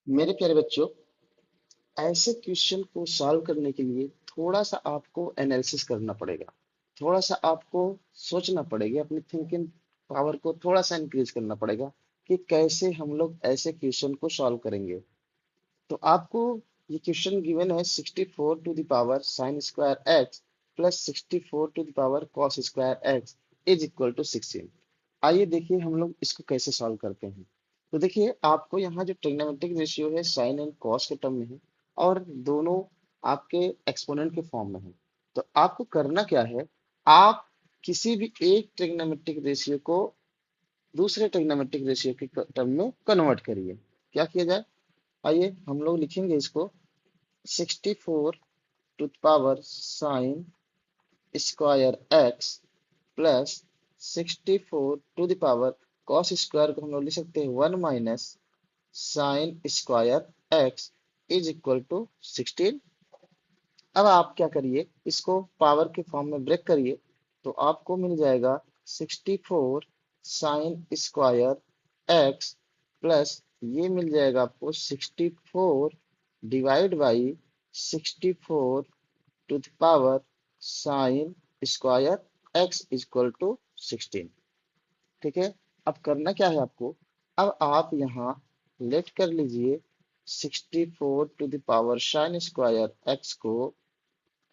मेरे प्यारे बच्चों, ऐसे क्वेश्चन को सॉल्व करने के लिए थोड़ा सा आपको एनालिसिस करना पड़ेगा। थोड़ा सा आपको सोचना पड़ेगा, अपनी थिंकिंग पावर को थोड़ा सा इंक्रीज करना पड़ेगा कि कैसे हम लोग ऐसे क्वेश्चन को सॉल्व करेंगे। तो आपको ये क्वेश्चन गिवन है 64 to the power sine square X plus 64 to the power cos square X is equal to 16। आइए देखिए हम लोग इसको कैसे सॉल्व करते हैं। तो देखिए आपको यहाँ जो ट्रिग्नोमेट्रिक रेशियो है साइन एंड कॉस के टर्म में है और दोनों आपके एक्सपोनेंट के फॉर्म में है। तो आपको करना क्या है, आप किसी भी एक ट्रिग्नोमेट्रिक रेशियो को दूसरे ट्रिग्नोमेट्रिक रेशियो के टर्म में कन्वर्ट करिए। क्या किया जाए, आइए हम लोग लिखेंगे इसको 64 to power sine square X plus 64 to the power cos square को हम लोग लिख सकते हैं 1 minus sine square X is equal to 16। अब आप क्या करिए, इसको पावर के फॉर्म में ब्रेक करिए तो आपको मिल जाएगा 64 साइन स्क्वायर एक्स प्लस ये मिल जाएगा आपको 64 divide by 64 to the power sine square X equal to 16। ठीक है, अब करना क्या है आपको, अब आप यहाँ लेट कर लीजिए 64 to the power sine square X को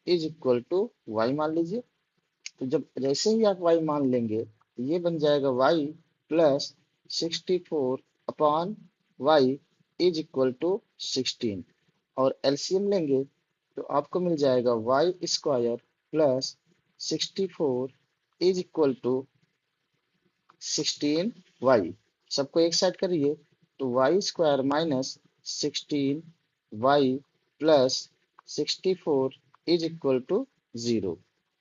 इज इक्वल टू वाई मान लीजिए। तो जब जैसे ही आप वाई मान लेंगे तो ये बन जाएगा Y plus 64 upon Y is equal to 16। और एलसीएम लेंगे तो आपको मिल जाएगा Y square plus 64 is equal to 16 Y. सबको एक साइड करिए तो Y square minus 16 Y plus 64 is equal to 0।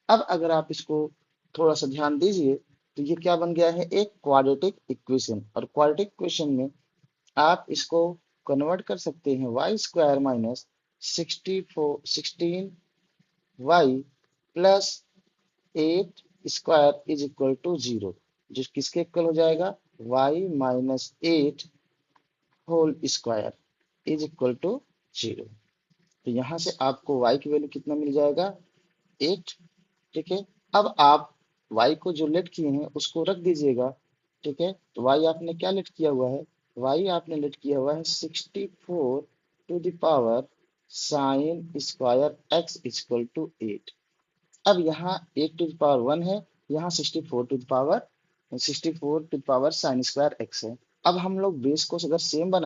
अब अगर आप इसको थोड़ा सा ध्यान दीजिए तो ये क्या बन गया है, एक क्वाड्रेटिक इक्वेशन। और क्वाड्रेटिक इक्वेशन में आप इसको कन्वर्ट कर सकते हैं Y square minus 16 Y plus 8 square is equal to 0, जो किसके इक्वल हो जाएगा, Y minus 8 whole square is equal to 0। तो यहाँ से आपको y की वैल्यू कितना मिल जाएगा, 8। ठीक है, अब आप y को जो लेट किए हैं उसको रख दीजिएगा। ठीक है, तो y आपने क्या लेट किया हुआ है, y आपने लेट किया हुआ है 64 to the power sine square x equal to 8। अब यहाँ 8 टू द पावर 1 है, यहाँ 64 to the power sine square X है। अब हम लोग बेस को अगर सेम